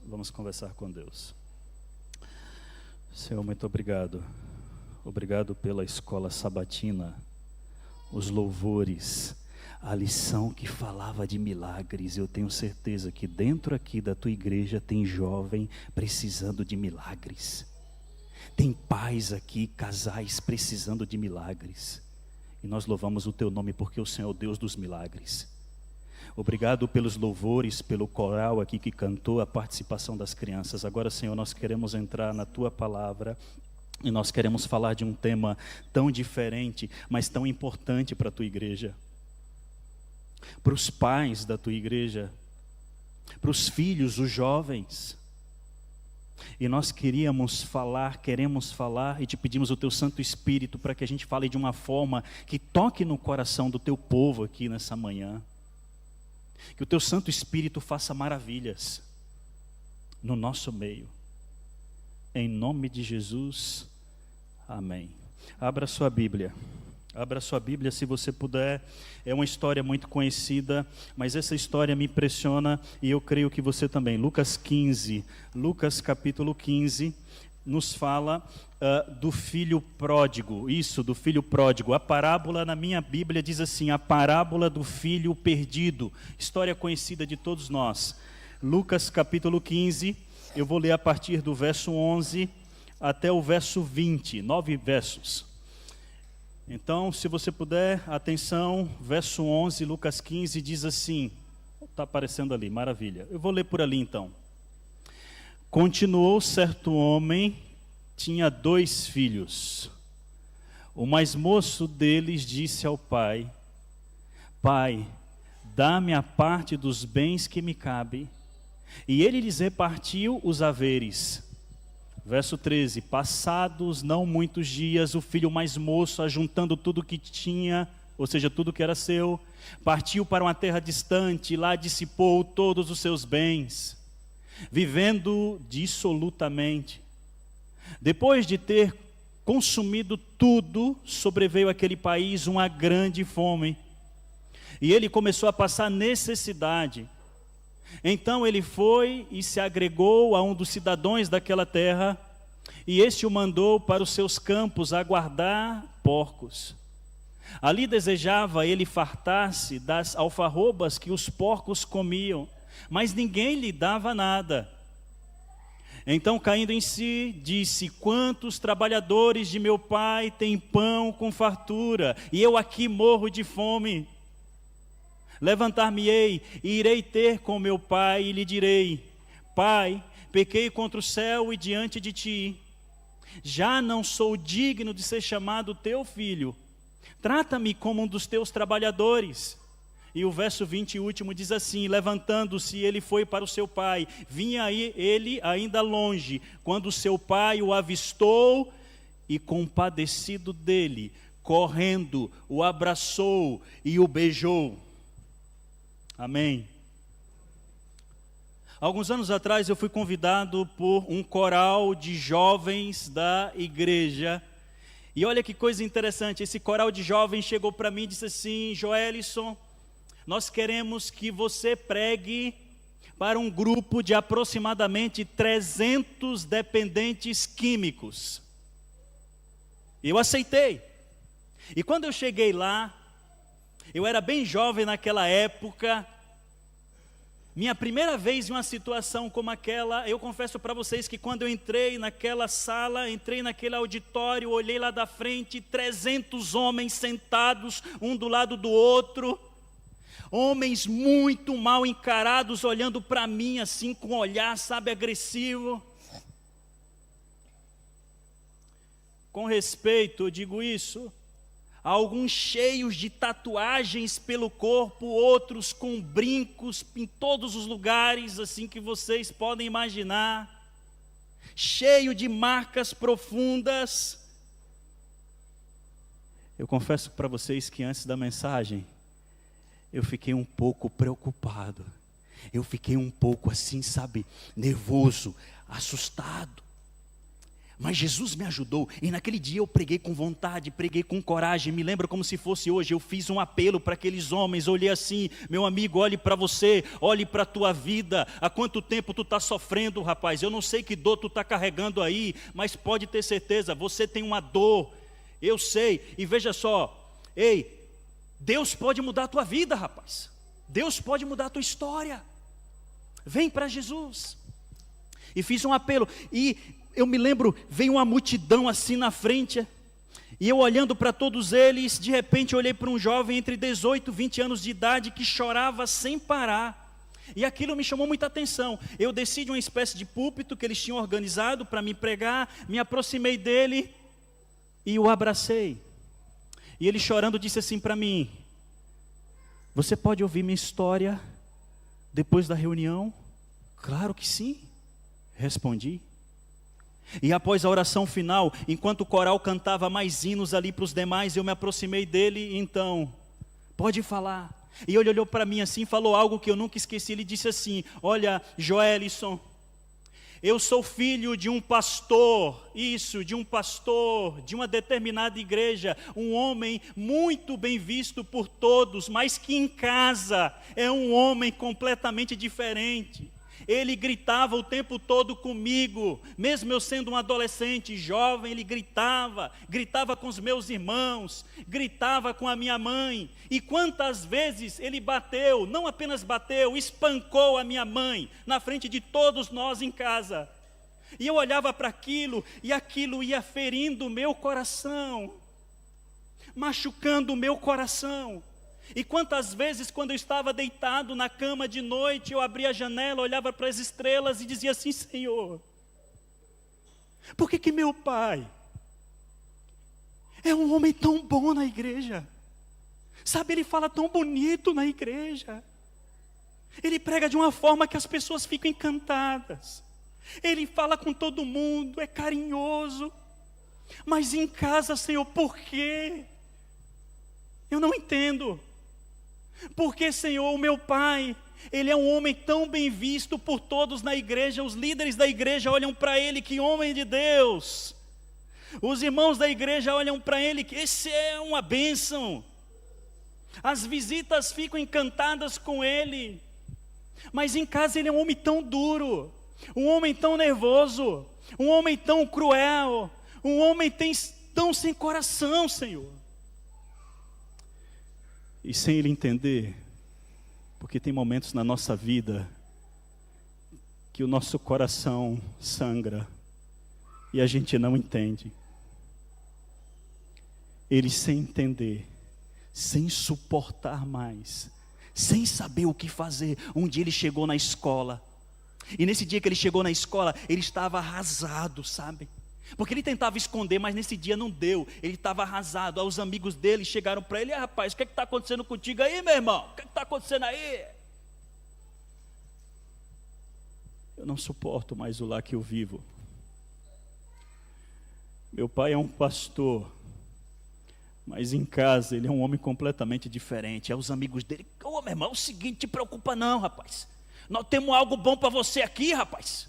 Vamos conversar com Deus. Senhor, muito obrigado. Obrigado pela escola sabatina, os louvores, a lição que falava de milagres. Eu tenho certeza que dentro aqui da tua igreja tem jovem precisando de milagres. Tem pais aqui, casais precisando de milagres. E nós louvamos o teu nome porque o Senhor é o Deus dos milagres. Obrigado pelos louvores, pelo coral aqui que cantou, a participação das crianças. Agora, Senhor, nós queremos entrar na tua palavra e nós queremos falar de um tema tão diferente, mas tão importante para a tua igreja. Para os pais da tua igreja, para os filhos, os jovens. E nós queremos falar e te pedimos o teu Santo Espírito para que a gente fale de uma forma que toque no coração do teu povo aqui nessa manhã. Que o teu Santo Espírito faça maravilhas no nosso meio. Em nome de Jesus, amém. Abra sua Bíblia se você puder. É uma história muito conhecida, mas essa história me impressiona e eu creio que você também. Lucas capítulo 15, nos fala do filho pródigo. Do filho pródigo. A parábola na minha Bíblia diz assim: a parábola do filho perdido. História conhecida de todos nós. Lucas capítulo 15, eu vou ler a partir do verso 11 até o verso 20, 9 versos. Então, se você puder, atenção, verso 11, Lucas 15, diz assim, está aparecendo ali, maravilha. Eu vou ler por ali então. Continuou certo homem, tinha 2 filhos. O mais moço deles disse ao pai: Pai, dá-me a parte dos bens que me cabe. E ele lhes repartiu os haveres. Verso 13, passados não muitos dias, o filho mais moço, ajuntando tudo que tinha, ou seja, tudo que era seu, partiu para uma terra distante, e lá dissipou todos os seus bens, vivendo dissolutamente. Depois de ter consumido tudo, sobreveio àquele país uma grande fome, e ele começou a passar necessidade. Então ele foi e se agregou a um dos cidadãos daquela terra, e este o mandou para os seus campos a guardar porcos. Ali desejava ele fartar-se das alfarrobas que os porcos comiam, mas ninguém lhe dava nada. Então, caindo em si, disse: quantos trabalhadores de meu pai têm pão com fartura, e eu aqui morro de fome? Levantar-me-ei e irei ter com meu pai e lhe direi: Pai, pequei contra o céu e diante de ti. Já não sou digno de ser chamado teu filho. Trata-me como um dos teus trabalhadores. E o verso 20 último diz assim: levantando-se, ele foi para o seu pai. Vinha aí ele ainda longe, quando seu pai o avistou e, compadecido dele, correndo, o abraçou e o beijou. Amém. Alguns anos atrás eu fui convidado por um coral de jovens da igreja. E olha que coisa interessante, esse coral de jovens chegou para mim e disse assim: Joelison, nós queremos que você pregue para um grupo de aproximadamente 300 dependentes químicos. Eu aceitei. E quando eu cheguei lá, eu era bem jovem naquela época. Minha primeira vez em uma situação como aquela, eu confesso para vocês que quando eu entrei naquela sala, entrei naquele auditório, olhei lá da frente, 300 homens sentados, um do lado do outro. Homens muito mal encarados, olhando para mim assim, com um olhar, sabe, agressivo. Com respeito, eu digo isso. Alguns cheios de tatuagens pelo corpo, outros com brincos em todos os lugares, assim que vocês podem imaginar. Cheio de marcas profundas. Eu confesso para vocês que antes da mensagem, eu fiquei um pouco preocupado. Eu fiquei um pouco assim, sabe, nervoso, assustado. Mas Jesus me ajudou, e naquele dia eu preguei com vontade, preguei com coragem. Me lembro como se fosse hoje. Eu fiz um apelo para aqueles homens, olhei assim: meu amigo, olhe para você, olhe para a tua vida. Há quanto tempo tu está sofrendo, rapaz? Eu não sei que dor tu está carregando aí, mas pode ter certeza, você tem uma dor, eu sei. E veja só, ei, Deus pode mudar a tua vida, rapaz. Deus pode mudar a tua história. Vem para Jesus. E fiz um apelo, e eu me lembro, veio uma multidão assim na frente, e eu olhando para todos eles, de repente eu olhei para um jovem entre 18 e 20 anos de idade, que chorava sem parar, e aquilo me chamou muita atenção. Eu desci de uma espécie de púlpito que eles tinham organizado para me pregar, me aproximei dele, e o abracei, e ele chorando disse assim para mim: você pode ouvir minha história depois da reunião? Claro que sim, respondi. E após a oração final, enquanto o coral cantava mais hinos ali para os demais, eu me aproximei dele. Então, pode falar. E ele olhou para mim assim, falou algo que eu nunca esqueci. Ele disse assim: olha, Joelison, eu sou filho de um pastor, de uma determinada igreja, um homem muito bem visto por todos, mas que em casa é um homem completamente diferente. Ele gritava o tempo todo comigo, mesmo eu sendo um adolescente, jovem, ele gritava com os meus irmãos, gritava com a minha mãe. E quantas vezes ele bateu, não apenas bateu, espancou a minha mãe, na frente de todos nós em casa. E eu olhava para aquilo, e aquilo ia ferindo o meu coração, machucando o meu coração. E quantas vezes, quando eu estava deitado na cama de noite, eu abria a janela, olhava para as estrelas e dizia assim: Senhor, por que meu pai é um homem tão bom na igreja? Sabe, ele fala tão bonito na igreja, ele prega de uma forma que as pessoas ficam encantadas, ele fala com todo mundo, é carinhoso, mas em casa, Senhor, por quê? Eu não entendo. Porque, Senhor, o meu pai, ele é um homem tão bem visto por todos na igreja, os líderes da igreja olham para ele, que homem de Deus. Os irmãos da igreja olham para ele, que esse é uma bênção. As visitas ficam encantadas com ele. Mas em casa ele é um homem tão duro, um homem tão nervoso, um homem tão cruel, um homem tão sem coração, Senhor. E sem ele entender, porque tem momentos na nossa vida que o nosso coração sangra e a gente não entende. Ele sem entender, sem suportar mais, sem saber o que fazer. Um dia ele chegou na escola, e nesse dia que ele chegou na escola, ele estava arrasado, sabe? Porque ele tentava esconder, mas nesse dia não deu. Ele estava arrasado. Aí os amigos dele chegaram para ele: rapaz, o que está acontecendo contigo aí, meu irmão? O que está acontecendo aí? Eu não suporto mais o lar que eu vivo. Meu pai é um pastor, mas em casa ele é um homem completamente diferente. Aí os amigos dele: ô meu irmão, é o seguinte, não te preocupa não, rapaz. Nós temos algo bom para você aqui, rapaz.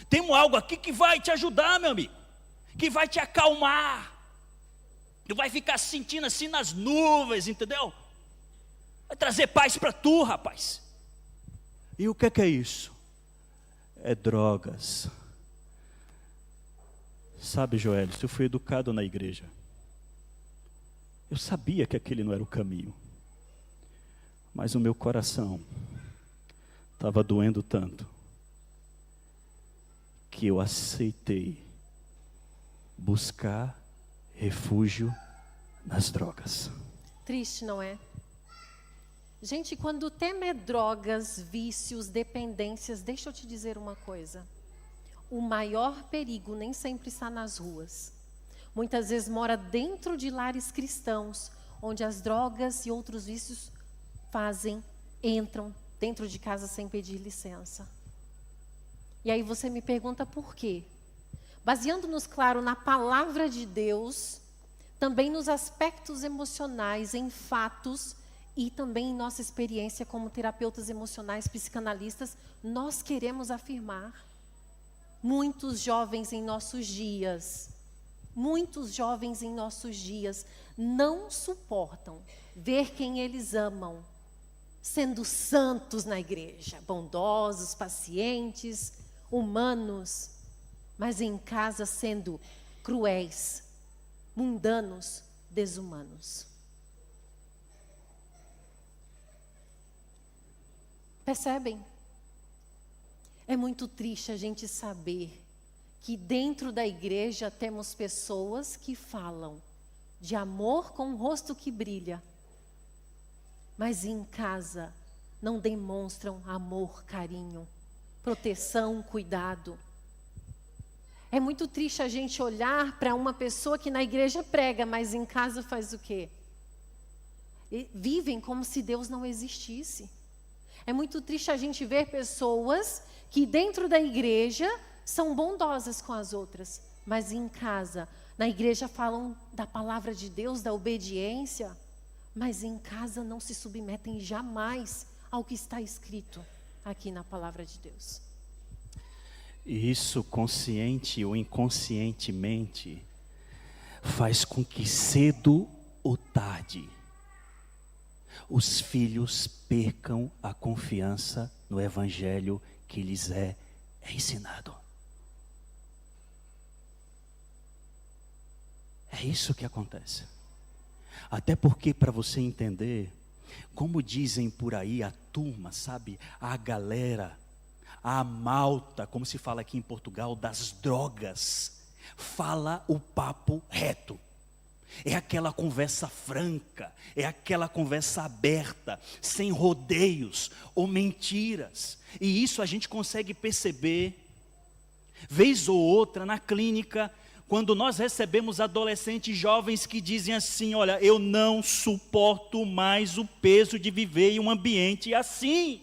Temos algo aqui que vai te ajudar, meu amigo, que vai te acalmar. Tu vai ficar sentindo assim nas nuvens, entendeu? Vai trazer paz para tu, rapaz. E o que é isso? É drogas. Sabe, Joel, eu fui educado na igreja. Eu sabia que aquele não era o caminho. Mas o meu coração estava doendo tanto que eu aceitei buscar refúgio nas drogas. Triste, não é? Gente, quando o tema é drogas, vícios, dependências, deixa eu te dizer uma coisa. O maior perigo nem sempre está nas ruas. Muitas vezes mora dentro de lares cristãos, onde as drogas e outros vícios entram dentro de casa sem pedir licença. E aí você me pergunta por quê? Baseando-nos, claro, na palavra de Deus, também nos aspectos emocionais, em fatos e também em nossa experiência como terapeutas emocionais, psicanalistas, nós queremos afirmar Muitos jovens em nossos dias não suportam ver quem eles amam sendo santos na igreja, bondosos, pacientes, humanos, mas em casa sendo cruéis, mundanos, desumanos. Percebem? É muito triste a gente saber que dentro da igreja temos pessoas que falam de amor com o rosto que brilha, mas em casa não demonstram amor, carinho, proteção, cuidado. É muito triste a gente olhar para uma pessoa que na igreja prega, mas em casa faz o quê? Vivem como se Deus não existisse. É muito triste a gente ver pessoas que dentro da igreja são bondosas com as outras, mas em casa, na igreja falam da palavra de Deus, da obediência, mas em casa não se submetem jamais ao que está escrito aqui na palavra de Deus. E isso, consciente ou inconscientemente, faz com que cedo ou tarde os filhos percam a confiança no evangelho que lhes é ensinado. É isso que acontece. Até porque, para você entender, como dizem por aí a turma, sabe, a galera, a malta, como se fala aqui em Portugal, das drogas, fala o papo reto. É aquela conversa franca, é aquela conversa aberta, sem rodeios ou mentiras. E isso a gente consegue perceber, vez ou outra, na clínica, quando nós recebemos adolescentes jovens que dizem assim: olha, eu não suporto mais o peso de viver em um ambiente assim,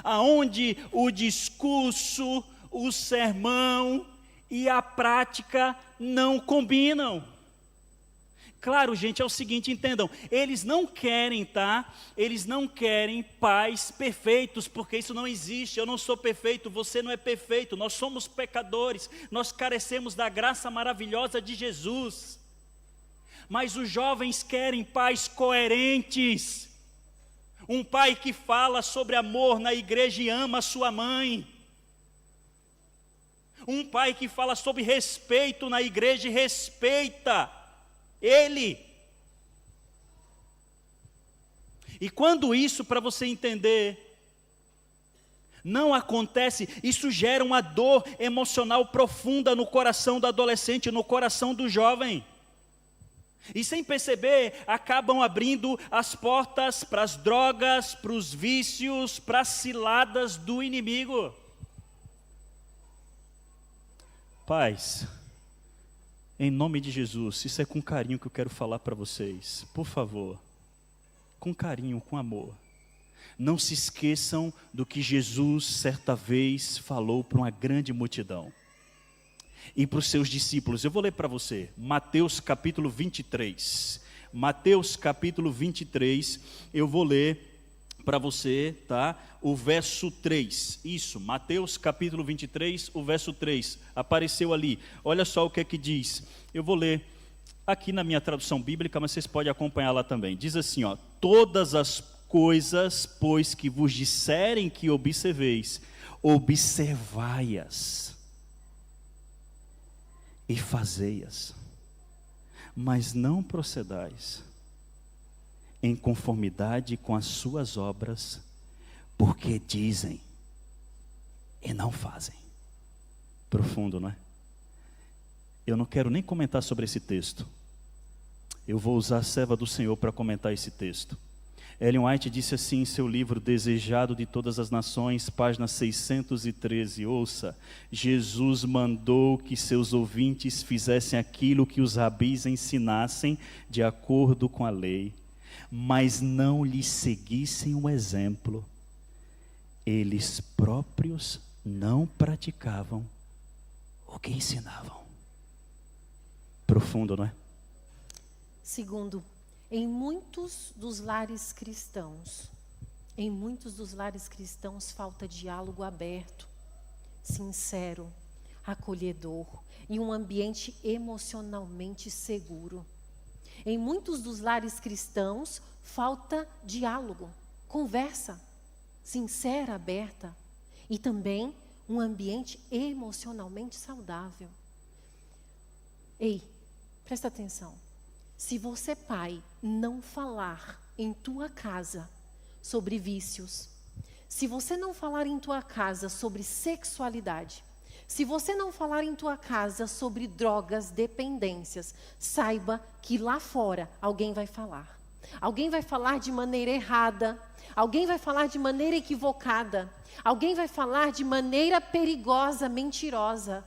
aonde o discurso, o sermão e a prática não combinam. Claro, gente, é o seguinte, entendam, eles não querem, tá? Eles não querem pais perfeitos, porque isso não existe. Eu não sou perfeito, você não é perfeito, nós somos pecadores, nós carecemos da graça maravilhosa de Jesus. Mas os jovens querem pais coerentes. Um pai que fala sobre amor na igreja e ama a sua mãe. Um pai que fala sobre respeito na igreja e respeita ele. E quando isso, para você entender, não acontece, isso gera uma dor emocional profunda no coração do adolescente, no coração do jovem. E sem perceber, acabam abrindo as portas para as drogas, para os vícios, para as ciladas do inimigo. Pais, em nome de Jesus, isso é com carinho que eu quero falar para vocês. Por favor, com carinho, com amor. Não se esqueçam do que Jesus certa vez falou para uma grande multidão. E para os seus discípulos. Eu vou ler para você. Mateus capítulo 23. Mateus capítulo 23. Eu vou ler para você, tá? O verso 3. Isso, Mateus capítulo 23, o verso 3. Apareceu ali. Olha só o que é que diz. Eu vou ler aqui na minha tradução bíblica, mas vocês podem acompanhar lá também. Diz assim, ó: todas as coisas, pois, que vos disserem que observeis, observai-as e fazei-as, mas não procedais em conformidade com as suas obras, porque dizem e não fazem. Profundo, não é? Eu não quero nem comentar sobre esse texto. Eu vou usar a serva do Senhor para comentar esse texto. Ellen White disse assim em seu livro Desejado de Todas as Nações, página 613, ouça: Jesus mandou que seus ouvintes fizessem aquilo que os rabis ensinassem de acordo com a lei, mas não lhes seguissem o exemplo. Eles próprios não praticavam o que ensinavam. Profundo, não é? Segundo, em muitos dos lares cristãos falta diálogo aberto, sincero, acolhedor e um ambiente emocionalmente seguro. Em muitos dos lares cristãos, falta diálogo, conversa sincera, aberta, e também um ambiente emocionalmente saudável. Ei, presta atenção. Se você, pai, não falar em tua casa sobre vícios, se você não falar em tua casa sobre sexualidade, se você não falar em tua casa sobre drogas, dependências, saiba que lá fora alguém vai falar. Alguém vai falar de maneira errada, alguém vai falar de maneira equivocada, alguém vai falar de maneira perigosa, mentirosa.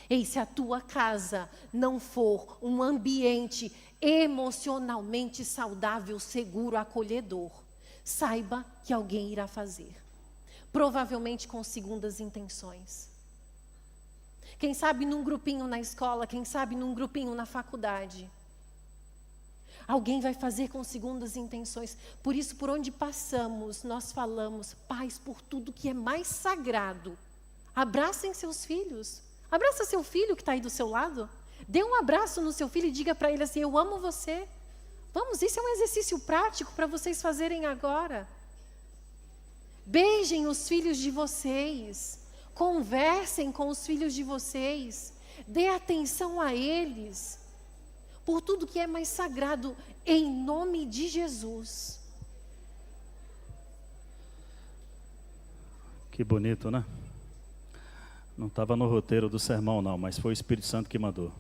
Ei, se a tua casa não for um ambiente emocionalmente saudável, seguro, acolhedor, saiba que alguém irá fazer. Provavelmente com segundas intenções. Quem sabe num grupinho na escola, quem sabe num grupinho na faculdade. Alguém vai fazer com segundas intenções. Por isso, por onde passamos, nós falamos, pais, por tudo que é mais sagrado. Abracem seus filhos. Abraça seu filho que está aí do seu lado. Dê um abraço no seu filho e diga para ele assim, eu amo você. Vamos, isso é um exercício prático para vocês fazerem agora. Beijem os filhos de vocês. Conversem com os filhos de vocês. Dê atenção a eles. Por tudo que é mais sagrado, em nome de Jesus. Que bonito, né? Não estava no roteiro do sermão não, mas foi o Espírito Santo que mandou.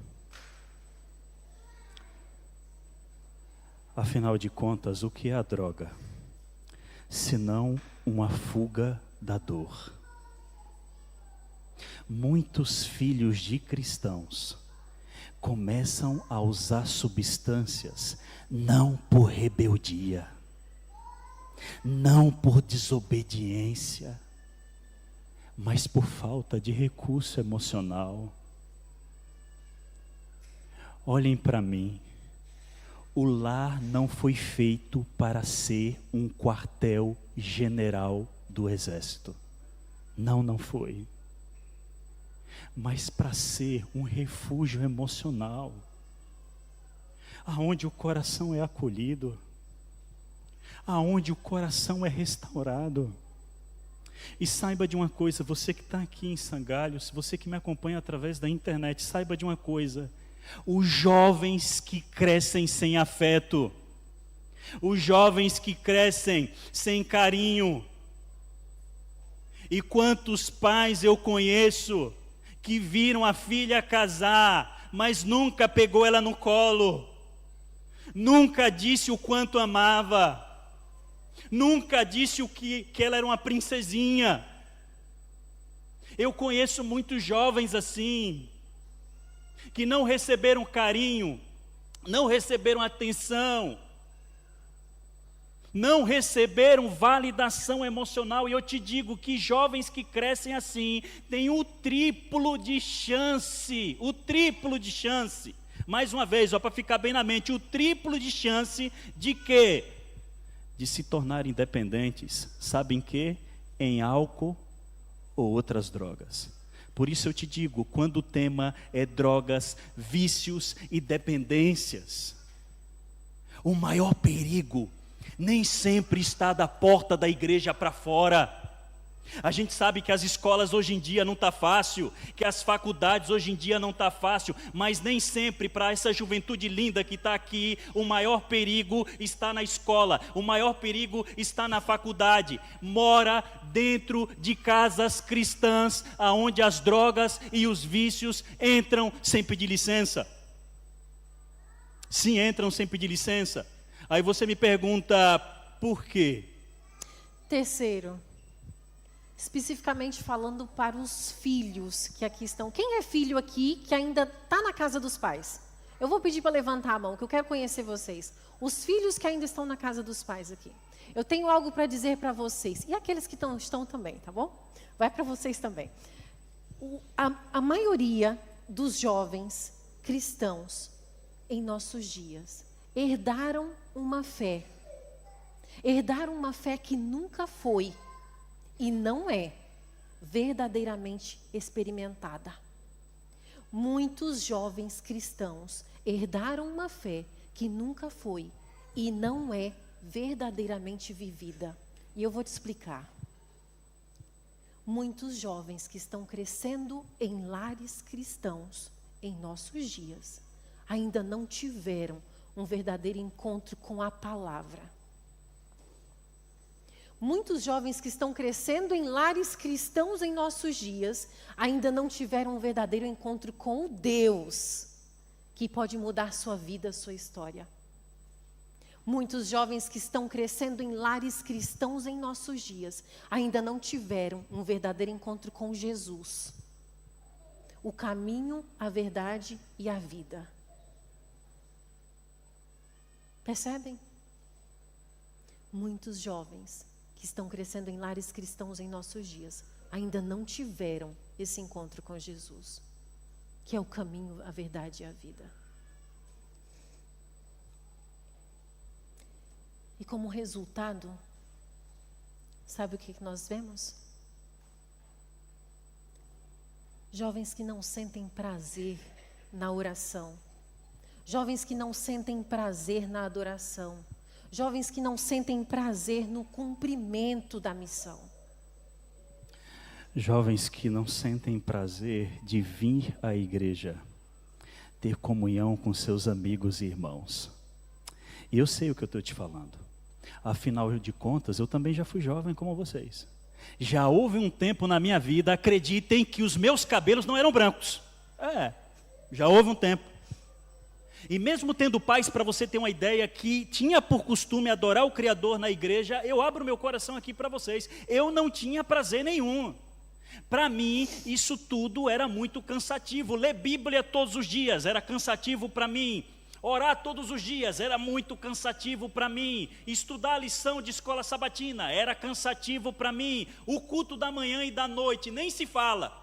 Afinal de contas, o que é a droga? Senão uma fuga da dor. Muitos filhos de cristãos começam a usar substâncias não por rebeldia, não por desobediência, mas por falta de recurso emocional. Olhem para mim, o lar não foi feito para ser um quartel-general do exército. Não foi. Mas para ser um refúgio emocional, aonde o coração é acolhido, aonde o coração é restaurado. E saiba de uma coisa, você que está aqui em Sangalhos, você que me acompanha através da internet, saiba de uma coisa, os jovens que crescem sem afeto, os jovens que crescem sem carinho, e quantos pais eu conheço, que viram a filha casar, mas nunca pegou ela no colo, nunca disse o quanto amava, nunca disse que ela era uma princesinha. Eu conheço muitos jovens assim, que não receberam carinho, não receberam atenção, não receberam validação emocional. E eu te digo que jovens que crescem assim têm o triplo de chance, mais uma vez, para ficar bem na mente, o triplo de chance de quê? De se tornarem dependentes, sabem que? Em álcool ou outras drogas. Por isso eu te digo, quando o tema é drogas, vícios e dependências, o maior perigo nem sempre está da porta da igreja para fora. A gente sabe que as escolas hoje em dia não está fácil, que as faculdades hoje em dia não está fácil, mas nem sempre para essa juventude linda que está aqui, o maior perigo está na escola, o maior perigo está na faculdade. Mora dentro de casas cristãs, aonde as drogas e os vícios entram sem pedir licença. Sim, entram sem pedir licença. Aí você me pergunta, por quê? Terceiro, especificamente falando para os filhos que aqui estão. Quem é filho aqui que ainda está na casa dos pais? Eu vou pedir para levantar a mão, que eu quero conhecer vocês. Os filhos que ainda estão na casa dos pais aqui. Eu tenho algo para dizer para vocês. E aqueles que estão também, tá bom? Vai para vocês também. A maioria dos jovens cristãos em nossos dias herdaram uma fé. Herdaram uma fé que nunca foi e não é verdadeiramente experimentada. Muitos jovens cristãos herdaram uma fé que nunca foi e não é verdadeiramente vivida. E eu vou te explicar. Muitos jovens que estão crescendo em lares cristãos em nossos dias ainda não tiveram um verdadeiro encontro com a palavra. Muitos jovens que estão crescendo em lares cristãos em nossos dias ainda não tiveram um verdadeiro encontro com o Deus que pode mudar sua vida, sua história. Muitos jovens que estão crescendo em lares cristãos em nossos dias ainda não tiveram um verdadeiro encontro com Jesus, o caminho, a verdade e a vida. Percebem? Muitos jovens que estão crescendo em lares cristãos em nossos dias ainda não tiveram esse encontro com Jesus, que é o caminho, a verdade e a vida. E como resultado, sabe o que nós vemos? Jovens que não sentem prazer na oração. Jovens que não sentem prazer na adoração. Jovens que não sentem prazer no cumprimento da missão. Jovens que não sentem prazer de vir à igreja, ter comunhão com seus amigos e irmãos. E eu sei o que eu estou te falando. Afinal de contas, eu também já fui jovem como vocês. Já houve um tempo na minha vida, acreditem, que os meus cabelos não eram brancos. Já houve um tempo. E mesmo tendo pais, para você ter uma ideia, que tinha por costume adorar o Criador na igreja, eu abro meu coração aqui para vocês, eu não tinha prazer nenhum. Para mim, isso tudo era muito cansativo. Ler Bíblia todos os dias era cansativo para mim. Orar todos os dias era muito cansativo para mim. Estudar a lição de escola sabatina era cansativo para mim. O culto da manhã e da noite, nem se fala.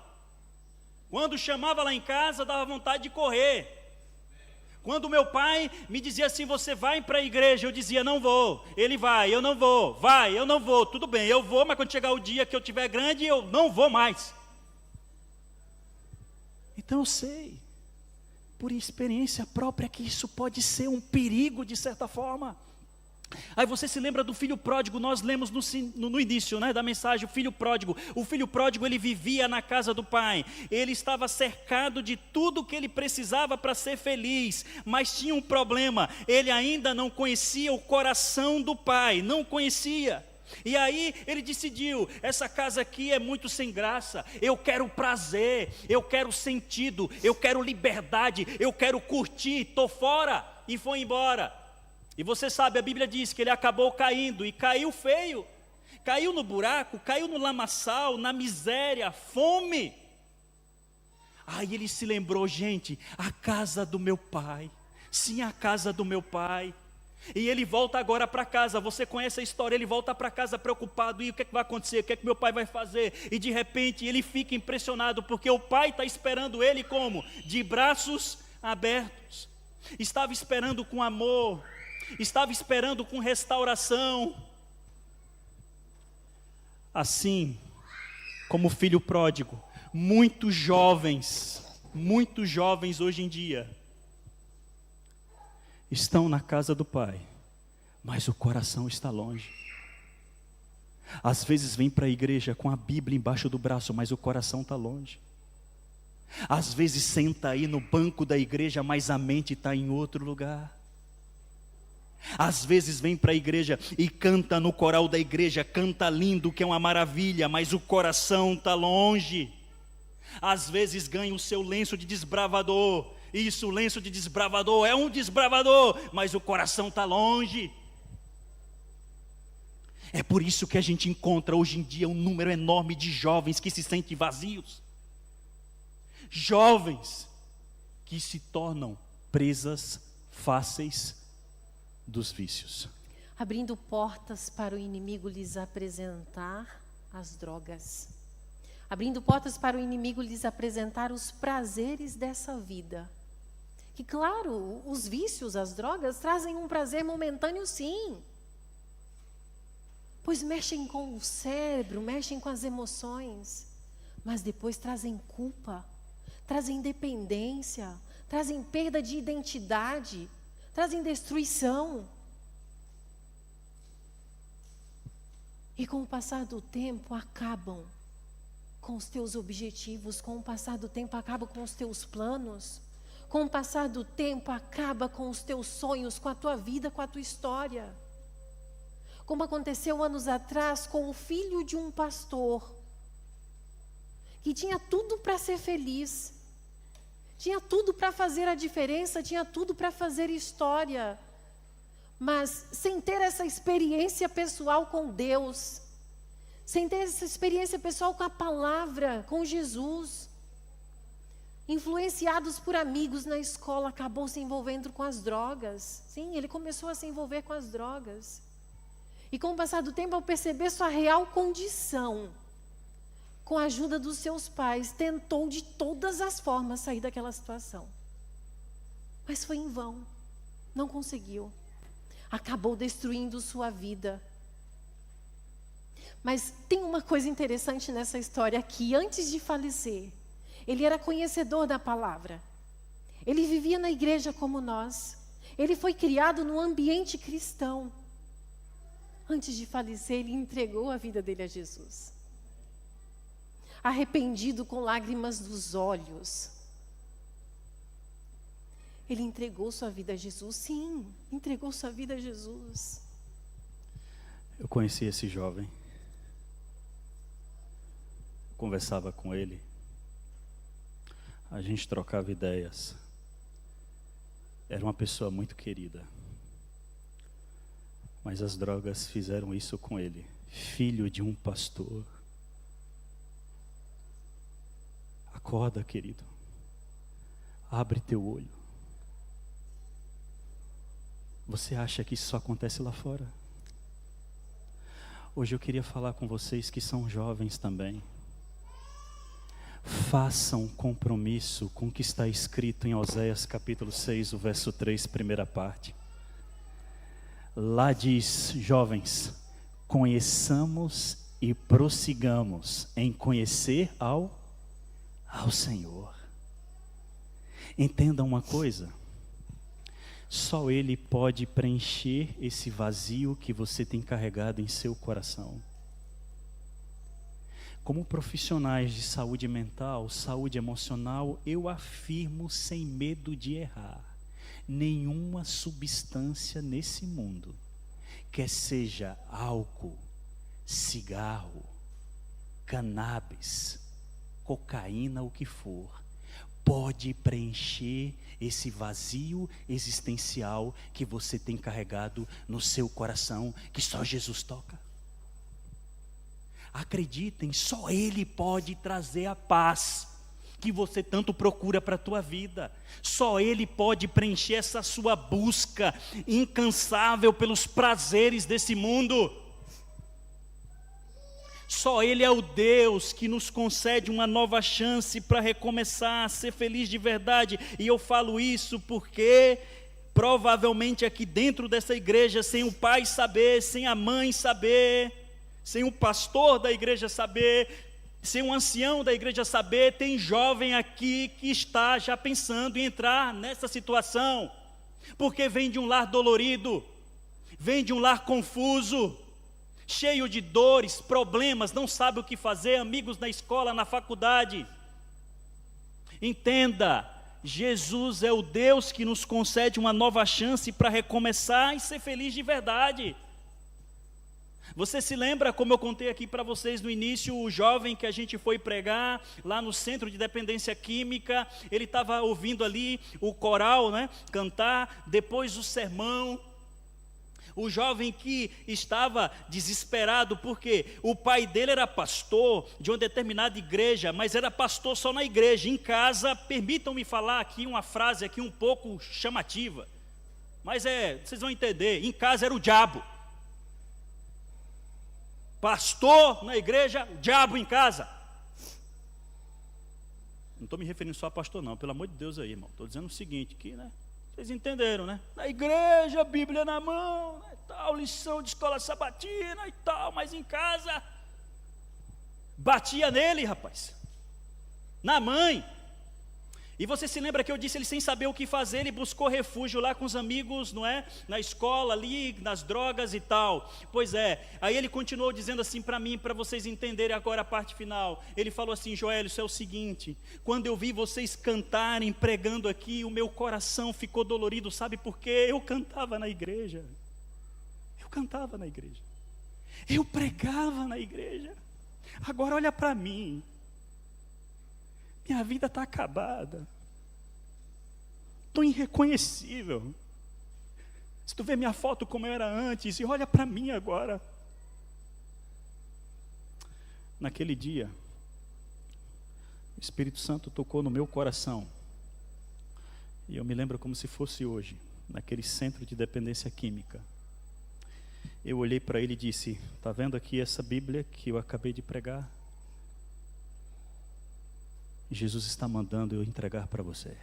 Quando chamava lá em casa, dava vontade de correr. Quando meu pai me dizia assim, você vai para a igreja, eu dizia, não vou. Ele vai, eu não vou. Vai, eu não vou. Tudo bem, eu vou, mas quando chegar o dia que eu tiver grande, eu não vou mais. Então eu sei, por experiência própria, que isso pode ser um perigo de certa forma. Aí você se lembra do filho pródigo, nós lemos no início, da mensagem, o filho pródigo. O filho pródigo, ele vivia na casa do pai, ele estava cercado de tudo que ele precisava para ser feliz, mas tinha um problema, ele ainda não conhecia o coração do pai, não conhecia. E aí ele decidiu, essa casa aqui é muito sem graça, eu quero prazer, eu quero sentido, eu quero liberdade, eu quero curtir, estou fora, e foi embora. E você sabe, a Bíblia diz que ele acabou caindo, e caiu feio, caiu no buraco, caiu no lamaçal, na miséria, fome. Aí ele se lembrou, gente, a casa do meu pai, sim, a casa do meu pai. E ele volta agora para casa, você conhece a história, ele volta para casa preocupado, e o que é que vai acontecer, o que é que meu pai vai fazer? E de repente ele fica impressionado, porque o pai está esperando ele como? De braços abertos, estava esperando com amor, estava esperando com restauração. Assim como o filho pródigo, muitos jovens hoje em dia, estão na casa do pai, mas o coração está longe. Às vezes vem para a igreja com a Bíblia embaixo do braço, mas o coração está longe. Às vezes senta aí no banco da igreja, mas a mente está em outro lugar. Às vezes vem para a igreja e canta no coral da igreja, canta lindo, que é uma maravilha, mas o coração está longe. Às vezes ganha o seu lenço de desbravador. Isso, o lenço de desbravador, é um desbravador, mas o coração está longe. É por isso que a gente encontra hoje em dia um número enorme de jovens que se sentem vazios. Jovens que se tornam presas fáceis dos vícios. Abrindo portas para o inimigo lhes apresentar as drogas. Abrindo portas para o inimigo lhes apresentar os prazeres dessa vida. Que claro, os vícios, as drogas, trazem um prazer momentâneo sim. Pois mexem com o cérebro, mexem com as emoções. mas depois trazem culpa, trazem dependência, trazem perda de identidade, trazem destruição. E com o passar do tempo acabam com os teus objetivos, com o passar do tempo acabam com os teus planos, com o passar do tempo acaba com os teus sonhos, com a tua vida, com a tua história. Como aconteceu anos atrás com o filho de um pastor, que tinha tudo para ser feliz, tinha tudo para fazer a diferença, tinha tudo para fazer história, mas sem ter essa experiência pessoal com Deus, sem ter essa experiência pessoal com a palavra, com Jesus, influenciados por amigos na escola, acabou se envolvendo com as drogas. Sim, ele começou a se envolver com as drogas. E com o passar do tempo, ao perceber sua real condição, com a ajuda dos seus pais, tentou de todas as formas sair daquela situação. Mas foi em vão, não conseguiu. Acabou destruindo sua vida. Mas tem uma coisa interessante nessa história, que antes de falecer, ele era conhecedor da palavra. Ele vivia na igreja como nós. Ele foi criado num ambiente cristão. Antes de falecer, ele entregou a vida dele a Jesus. Arrependido, com lágrimas nos olhos. Ele entregou sua vida a Jesus. Sim, entregou sua vida a Jesus. Eu conheci esse jovem. Conversava com ele. A gente trocava ideias. Era uma pessoa muito querida. Mas as drogas fizeram isso com ele. Filho de um pastor. Acorda, querido. Abre teu olho. Você acha que isso só acontece lá fora? Hoje eu queria falar com vocês que são jovens também. Façam compromisso com o que está escrito em Oséias capítulo 6, o verso 3, primeira parte. Lá diz, jovens, conheçamos e prossigamos em conhecer ao Senhor. Entendam uma coisa, só Ele pode preencher esse vazio que você tem carregado em seu coração. Como profissionais de saúde mental, saúde emocional, eu afirmo sem medo de errar, nenhuma substância nesse mundo, quer seja álcool, cigarro, cannabis, cocaína, o que for, pode preencher esse vazio existencial que você tem carregado no seu coração, que só Jesus toca. Acreditem, só Ele pode trazer a paz que você tanto procura para a tua vida. Só Ele pode preencher essa sua busca incansável pelos prazeres desse mundo. Só Ele é o Deus que nos concede uma nova chance para recomeçar, a ser feliz de verdade. E eu falo isso porque provavelmente aqui dentro dessa igreja, sem o pai saber, sem a mãe saber, sem o pastor da igreja saber, sem um ancião da igreja saber, tem jovem aqui que está já pensando em entrar nessa situação, porque vem de um lar dolorido, vem de um lar confuso, cheio de dores, problemas, não sabe o que fazer, amigos na escola, na faculdade. Entenda, Jesus é o Deus que nos concede uma nova chance para recomeçar e ser feliz de verdade. Você se lembra, como eu contei aqui para vocês no início, o jovem que a gente foi pregar lá no centro de dependência química, ele estava ouvindo ali o coral, né, cantar, depois o sermão. O jovem que estava desesperado, porque o pai dele era pastor de uma determinada igreja, mas era pastor só na igreja. Em casa, permitam-me falar aqui uma frase aqui um pouco chamativa, mas vocês vão entender, em casa era o diabo. Pastor na igreja, diabo em casa. Não estou me referindo só a pastor não, pelo amor de Deus aí, irmão. Estou dizendo o seguinte, que, né? Vocês entenderam, né? Na igreja, Bíblia na mão, né, tal, lição de escola sabatina e tal, mas em casa, batia nele, rapaz. na mãe. E você se lembra que eu disse, ele sem saber o que fazer, ele buscou refúgio lá com os amigos, não é? Na escola ali, nas drogas e tal. Pois é, aí ele continuou dizendo assim para mim, para vocês entenderem agora a parte final. Ele falou assim: Joel, isso é o seguinte, quando eu vi vocês cantarem, pregando aqui, o meu coração ficou dolorido, sabe por quê? Eu cantava na igreja. Eu cantava na igreja. Eu pregava na igreja. Agora olha para mim. Minha vida está acabada. Estou irreconhecível. Se tu vê minha foto como eu era antes, e olha para mim agora. Naquele dia, o Espírito Santo tocou no meu coração. E eu me lembro como se fosse hoje, naquele centro de dependência química. Eu olhei para ele e disse: está vendo aqui essa Bíblia que eu acabei de pregar? Jesus está mandando eu entregar para você.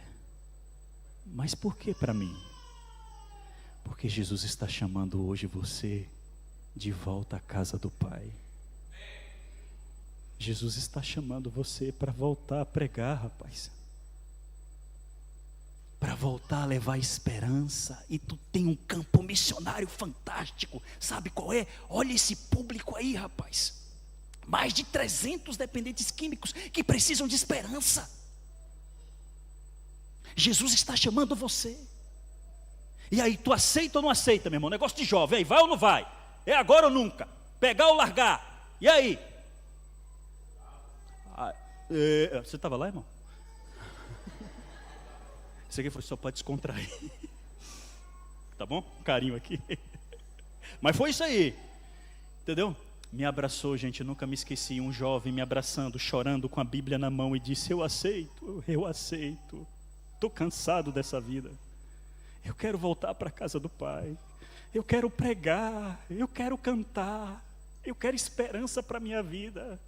Mas por que para mim? Porque Jesus está chamando hoje você de volta à casa do Pai. Jesus está chamando você para voltar a pregar, rapaz. Para voltar a levar esperança. E tu tem um campo missionário fantástico. Sabe qual é? Olha esse público aí, rapaz. Mais de 300 dependentes químicos que precisam de esperança. Jesus está chamando você. E aí, tu aceita ou não aceita, meu irmão? Negócio de jovem, aí, vai ou não vai? É agora ou nunca? Pegar ou largar? E aí? Você estava lá, irmão? Isso aqui foi só para descontrair. Tá bom? Um carinho aqui. Mas foi isso aí. Entendeu? Me abraçou, gente, eu nunca me esqueci, um jovem me abraçando, chorando com a Bíblia na mão e disse: eu aceito, estou cansado dessa vida, eu quero voltar para a casa do Pai, eu quero pregar, eu quero cantar, eu quero esperança para a minha vida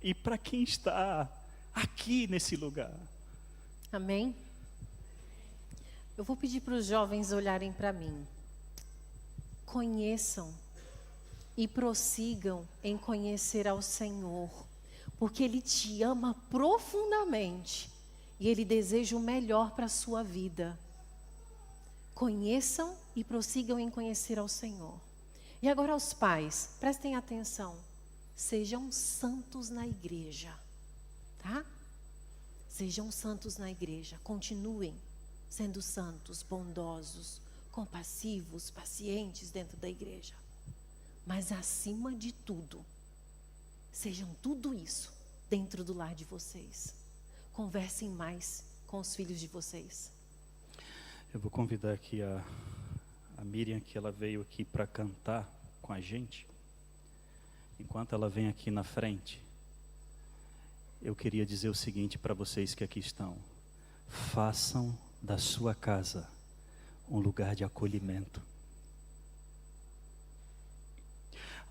e para quem está aqui nesse lugar. Amém? Eu vou pedir para os jovens olharem para mim. Conheçam e prossigam em conhecer ao Senhor, porque Ele te ama profundamente e Ele deseja o melhor para a sua vida. Conheçam e prossigam em conhecer ao Senhor. E agora aos pais, prestem atenção, sejam santos na igreja, tá? Sejam santos na igreja, continuem sendo santos, bondosos, compassivos, pacientes dentro da igreja. Mas acima de tudo, sejam tudo isso dentro do lar de vocês. Conversem mais com os filhos de vocês. Eu vou convidar aqui a Miriam, que ela veio aqui para cantar com a gente. Enquanto ela vem aqui na frente, eu queria dizer o seguinte para vocês que aqui estão: façam da sua casa um lugar de acolhimento,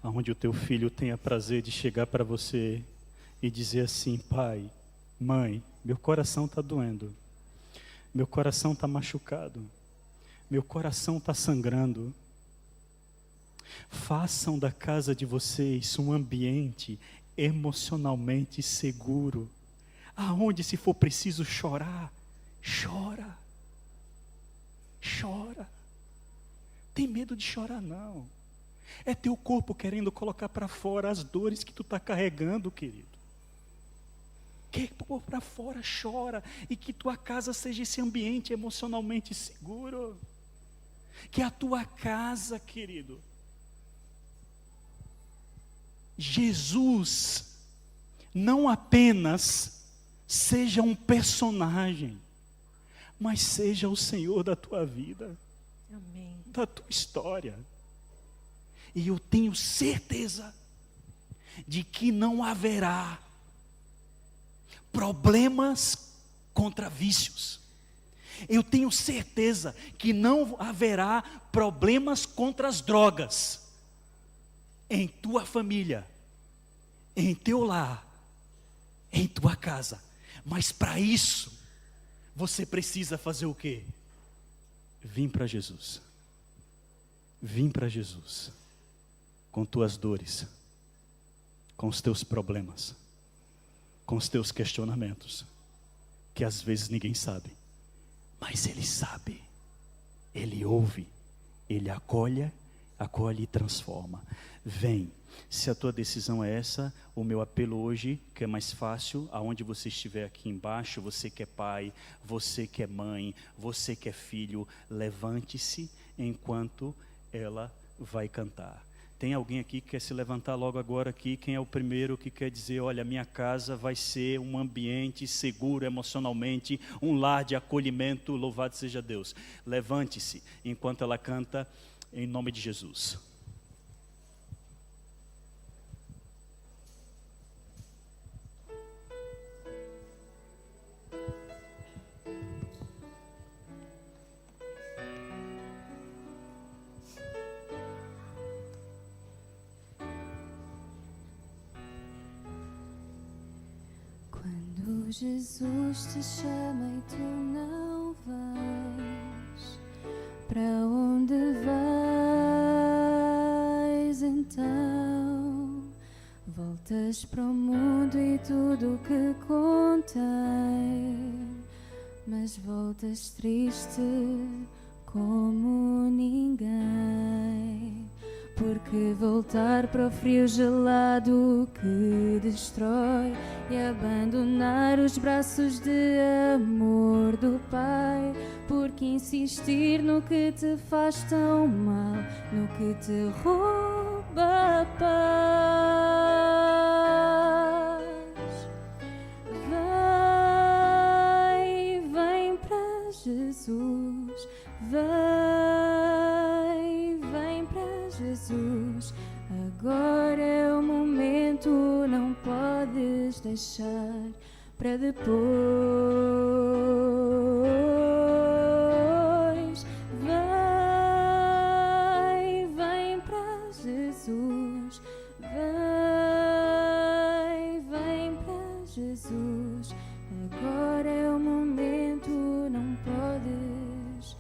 onde o teu filho tenha prazer de chegar para você e dizer assim: pai, mãe, meu coração está doendo, meu coração está machucado, meu coração está sangrando. Façam da casa de vocês um ambiente emocionalmente seguro, aonde, se for preciso chorar, chora. Tem medo de chorar não. É teu corpo querendo colocar para fora as dores que tu está carregando, querido. Quer pôr para fora, chora. E que tua casa seja esse ambiente emocionalmente seguro. Que a tua casa, querido, Jesus não apenas seja um personagem, mas seja o Senhor da tua vida. Amém. Da tua história. E eu tenho certeza de que não haverá problemas contra vícios. Eu tenho certeza que não haverá problemas contra as drogas em tua família, em teu lar, em tua casa. Mas para isso, você precisa fazer o quê? Vim para Jesus. Vim para Jesus. Com tuas dores, com os teus problemas, com os teus questionamentos. que às vezes ninguém sabe, mas Ele sabe, Ele ouve, Ele acolhe e transforma. Vem, se a tua decisão é essa, o meu apelo hoje, que é mais fácil, aonde você estiver aqui embaixo, você que é pai, você que é mãe, você que é filho, levante-se enquanto ela vai cantar. Tem alguém aqui que quer se levantar logo agora aqui? Quem é o primeiro que quer dizer, olha, minha casa vai ser um ambiente seguro emocionalmente, um lar de acolhimento, louvado seja Deus. Levante-se enquanto ela canta, em nome de Jesus. Quando Jesus te chama e tu não vais, para onde vais então? Voltas para o mundo e tudo o que contém, mas voltas triste como ninguém. Porque voltar para o frio gelado que destrói e abandonar os braços de amor do Pai, porque insistir no que te faz tão mal, no que te rouba a paz. Vem para Jesus, vem para Jesus, agora é o momento, não podes deixar para depois. Vem para Jesus, vem para Jesus, agora é o momento, não podes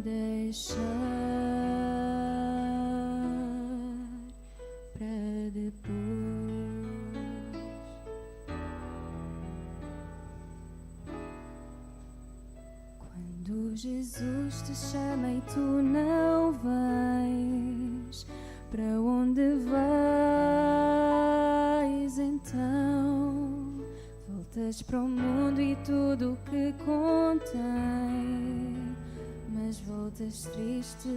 deixar para depois. Quando Jesus te chama e tu não vais, para onde vais então? Voltas para o mundo e tudo o que contém, mas voltas triste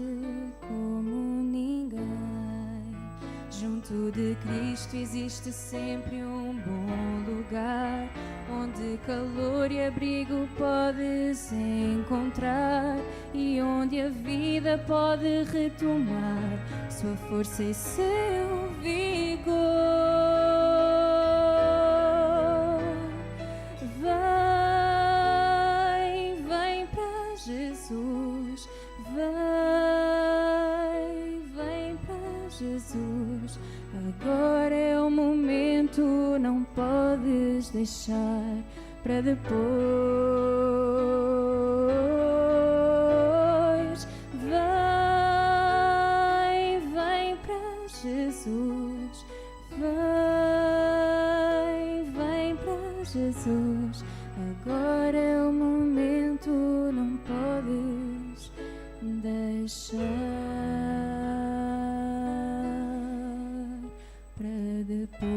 como ninguém. Junto de Cristo existe sempre um bom lugar, onde calor e abrigo podes encontrar, e onde a vida pode retomar sua força e seu vigor. Vem para Jesus, vem para Jesus, agora é o momento, não podes deixar para depois. Vem para Jesus, vem para Jesus, agora é o momento, não podes deixar para depois.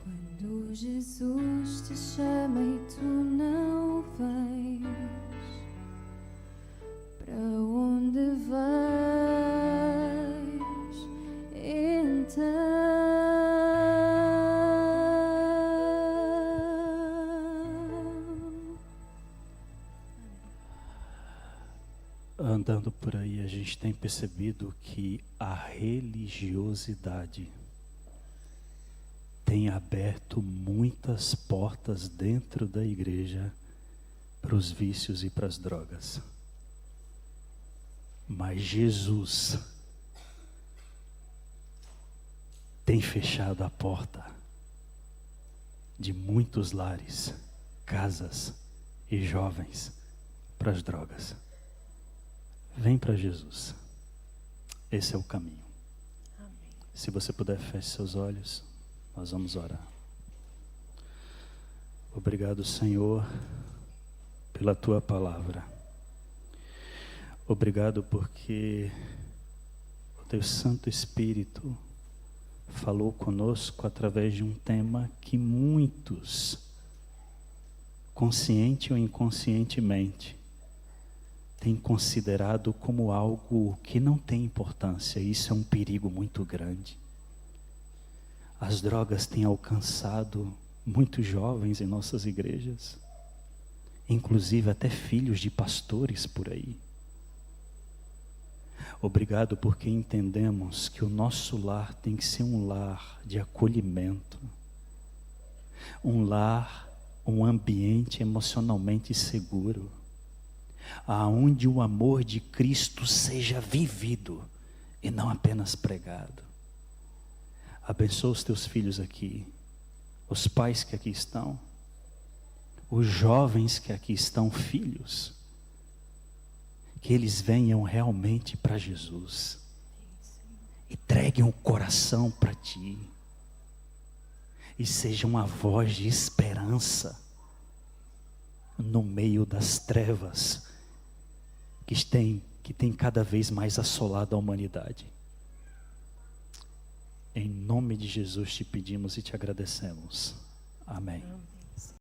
Quando Jesus te chama e tu não vais, para onde vais então? Andando por aí, a gente tem percebido que a religiosidade tem aberto muitas portas dentro da igreja para os vícios e para as drogas. Mas Jesus tem fechado a porta de muitos lares, casas e jovens para as drogas. Vem para Jesus. Esse é o caminho. Amém. Se você puder, feche seus olhos. Nós vamos orar. Obrigado, Senhor, pela Tua palavra. Obrigado porque o Teu Santo Espírito falou conosco através de um tema que muitos, consciente ou inconscientemente, têm considerado como algo que não tem importância. Isso é um perigo muito grande. As drogas têm alcançado muitos jovens em nossas igrejas, inclusive até filhos de pastores por aí. Obrigado porque entendemos que o nosso lar tem que ser um lar de acolhimento, um lar, um ambiente emocionalmente seguro, aonde o amor de Cristo seja vivido e não apenas pregado. Abençoa os teus filhos aqui, os pais que aqui estão, os jovens que aqui estão, filhos, que eles venham realmente para Jesus, entreguem o coração para Ti e sejam uma voz de esperança no meio das trevas que tem cada vez mais assolado a humanidade. Em nome de Jesus te pedimos e te agradecemos. Amém.